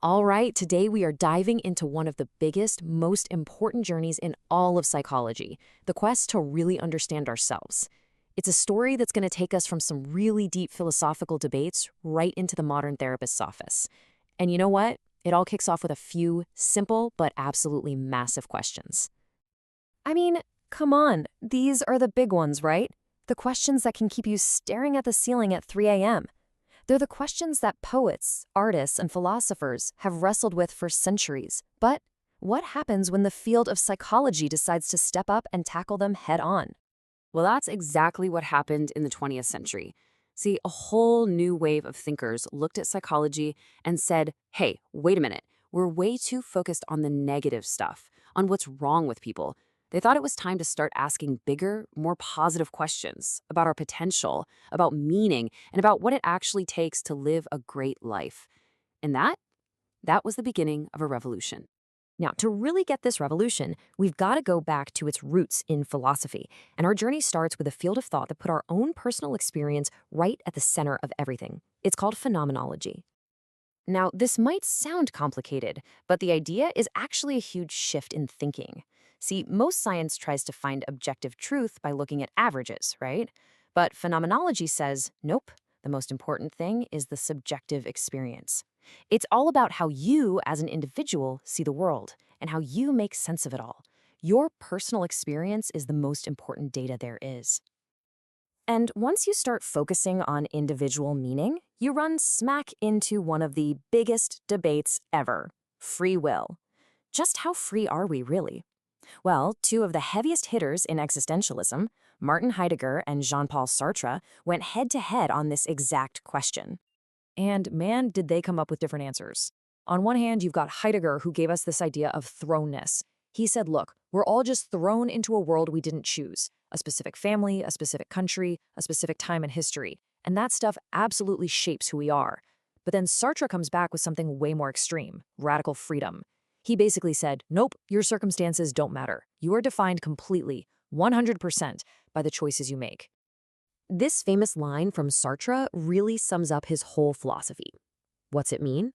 All right, today we are diving into one of the biggest, most important journeys in all of psychology, the quest to really understand ourselves. It's a story that's going to take us from some really deep philosophical debates right into the modern therapist's office. And you know what? It all kicks off with a few simple but absolutely massive questions. I mean, come on, these are the big ones, right? The questions that can keep you staring at the ceiling at 3 a.m. They're the questions that poets, artists, and philosophers have wrestled with for centuries. But what happens when the field of psychology decides to step up and tackle them head on? Well, that's exactly what happened in the 20th century. See, a whole new wave of thinkers looked at psychology and said, hey, wait a minute, we're way too focused on the negative stuff, on what's wrong with people. They thought it was time to start asking bigger, more positive questions about our potential, about meaning, and about what it actually takes to live a great life. And that was the beginning of a revolution. Now, to really get this revolution, we've got to go back to its roots in philosophy. And our journey starts with a field of thought that put our own personal experience right at the center of everything. It's called phenomenology. Now, this might sound complicated, but the idea is actually a huge shift in thinking. See, most science tries to find objective truth by looking at averages, right? But phenomenology says, nope, the most important thing is the subjective experience. It's all about how you, as an individual, see the world and how you make sense of it all. Your personal experience is the most important data there is. And once you start focusing on individual meaning, you run smack into one of the biggest debates ever: free will. Just how free are we, really? Well, two of the heaviest hitters in existentialism, Martin Heidegger and Jean-Paul Sartre, went head-to-head on this exact question. And man, did they come up with different answers. On one hand, you've got Heidegger, who gave us this idea of thrownness. He said, look, we're all just thrown into a world we didn't choose. A specific family, a specific country, a specific time in history. And that stuff absolutely shapes who we are. But then Sartre comes back with something way more extreme: radical freedom. He basically said, nope, your circumstances don't matter. You are defined completely, 100%, by the choices you make. This famous line from Sartre really sums up his whole philosophy. What's it mean?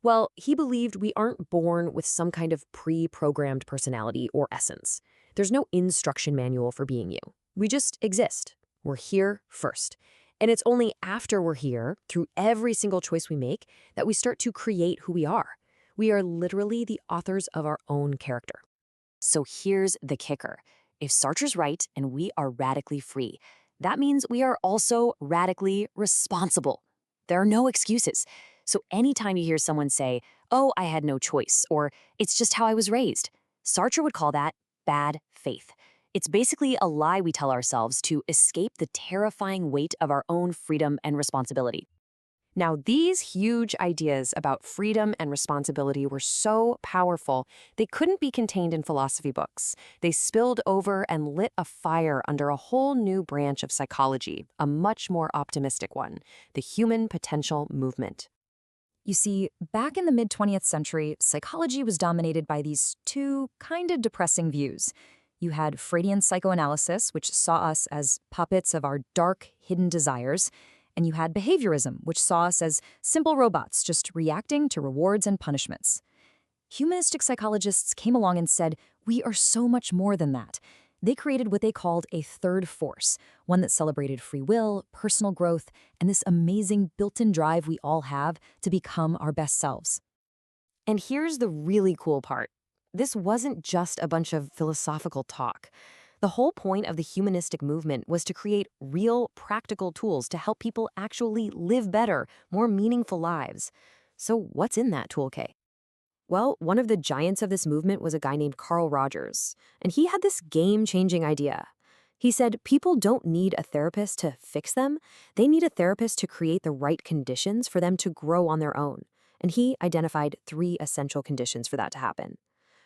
Well, he believed we aren't born with some kind of pre-programmed personality or essence. There's no instruction manual for being you. We just exist. We're here first. And it's only after we're here, through every single choice we make, that we start to create who we are. We are literally the authors of our own character. So here's the kicker. If Sartre's right and we are radically free, that means we are also radically responsible. There are no excuses. So anytime you hear someone say, oh, I had no choice, or it's just how I was raised, Sartre would call that bad faith. It's basically a lie we tell ourselves to escape the terrifying weight of our own freedom and responsibility. Now, these huge ideas about freedom and responsibility were so powerful, they couldn't be contained in philosophy books. They spilled over and lit a fire under a whole new branch of psychology, a much more optimistic one: the human potential movement. You see, back in the mid-20th century, psychology was dominated by these two kind of depressing views. You had Freudian psychoanalysis, which saw us as puppets of our dark, hidden desires, and you had behaviorism, which saw us as simple robots just reacting to rewards and punishments. Humanistic psychologists came along and said, we are so much more than that. They created what they called a third force, one that celebrated free will, personal growth, and this amazing built-in drive we all have to become our best selves. And here's the really cool part. This wasn't just a bunch of philosophical talk. The whole point of the humanistic movement was to create real, practical tools to help people actually live better, more meaningful lives. So what's in that toolkit? Well, one of the giants of this movement was a guy named Carl Rogers, and he had this game-changing idea. He said people don't need a therapist to fix them. They need a therapist to create the right conditions for them to grow on their own. And he identified 3 essential conditions for that to happen.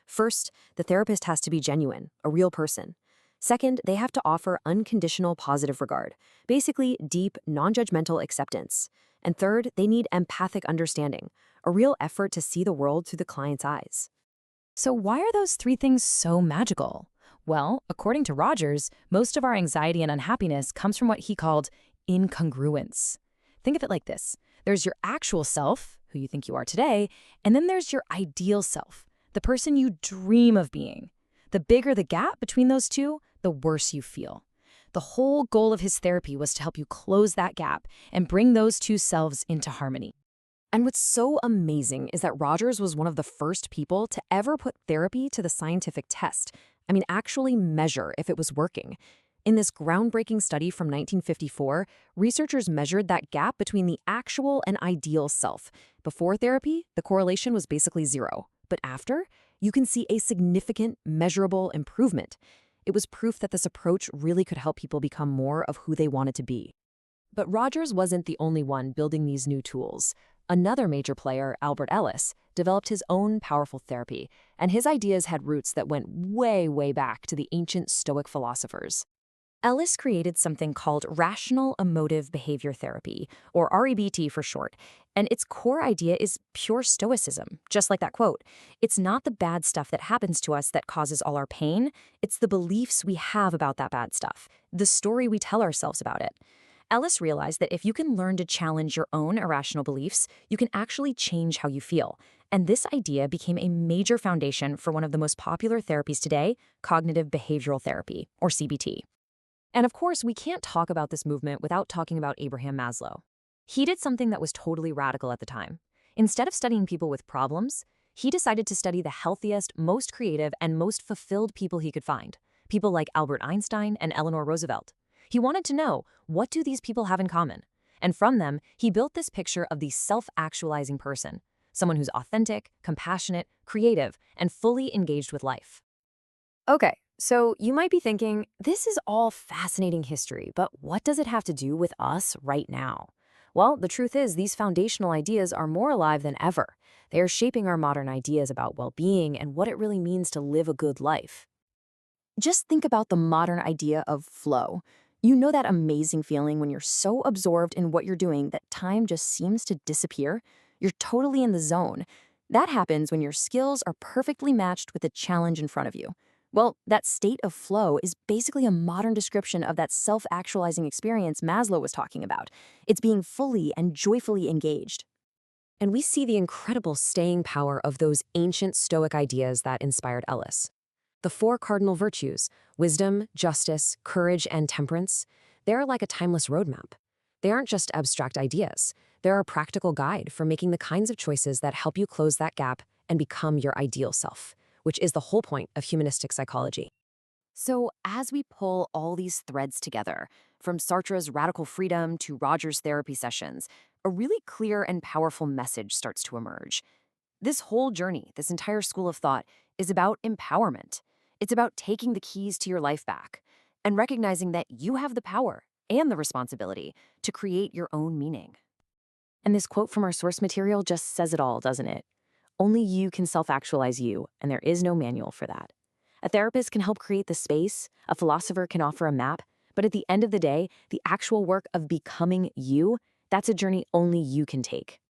First, the therapist has to be genuine, a real person. Second, they have to offer unconditional positive regard, basically deep, non-judgmental acceptance. And third, they need empathic understanding, a real effort to see the world through the client's eyes. So why are those 3 things so magical? Well, according to Rogers, most of our anxiety and unhappiness comes from what he called incongruence. Think of it like this. There's your actual self, who you think you are today, and then there's your ideal self, the person you dream of being. The bigger the gap between those two, the worse you feel. The whole goal of his therapy was to help you close that gap and bring those two selves into harmony. And what's so amazing is that Rogers was one of the first people to ever put therapy to the scientific test. I mean, actually measure if it was working. In this groundbreaking study from 1954, researchers measured that gap between the actual and ideal self. Before therapy, the correlation was basically zero. But after, you can see a significant, measurable improvement. It was proof that this approach really could help people become more of who they wanted to be. But Rogers wasn't the only one building these new tools. Another major player, Albert Ellis, developed his own powerful therapy, and his ideas had roots that went way, way back to the ancient Stoic philosophers. Ellis created something called Rational Emotive Behavior Therapy, or REBT for short, and its core idea is pure stoicism, just like that quote. It's not the bad stuff that happens to us that causes all our pain, it's the beliefs we have about that bad stuff, the story we tell ourselves about it. Ellis realized that if you can learn to challenge your own irrational beliefs, you can actually change how you feel. And this idea became a major foundation for one of the most popular therapies today, cognitive behavioral therapy, or CBT. And of course, we can't talk about this movement without talking about Abraham Maslow. He did something that was totally radical at the time. Instead of studying people with problems, he decided to study the healthiest, most creative, and most fulfilled people he could find. People like Albert Einstein and Eleanor Roosevelt. He wanted to know, what do these people have in common? And from them, he built this picture of the self-actualizing person, someone who's authentic, compassionate, creative, and fully engaged with life. Okay, so you might be thinking, this is all fascinating history, but what does it have to do with us right now? Well, the truth is, these foundational ideas are more alive than ever. They are shaping our modern ideas about well-being and what it really means to live a good life. Just think about the modern idea of flow. You know that amazing feeling when you're so absorbed in what you're doing that time just seems to disappear? You're totally in the zone. That happens when your skills are perfectly matched with the challenge in front of you. Well, that state of flow is basically a modern description of that self-actualizing experience Maslow was talking about. It's being fully and joyfully engaged. And we see the incredible staying power of those ancient Stoic ideas that inspired Ellis. The four cardinal virtues, wisdom, justice, courage, and temperance, they're like a timeless roadmap. They aren't just abstract ideas. They're a practical guide for making the kinds of choices that help you close that gap and become your ideal self, which is the whole point of humanistic psychology. So as we pull all these threads together, from Sartre's radical freedom to Rogers' therapy sessions, a really clear and powerful message starts to emerge. This whole journey, this entire school of thought, is about empowerment. It's about taking the keys to your life back and recognizing that you have the power and the responsibility to create your own meaning. And this quote from our source material just says it all, doesn't it? Only you can self-actualize you, and there is no manual for that. A therapist can help create the space, a philosopher can offer a map, but at the end of the day, the actual work of becoming you, that's a journey only you can take.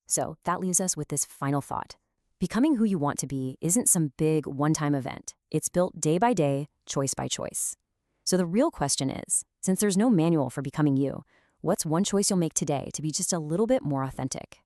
So that leaves us with this final thought. Becoming who you want to be isn't some big one-time event. It's built day by day, choice by choice. So the real question is, since there's no manual for becoming you, what's one choice you'll make today to be just a little bit more authentic?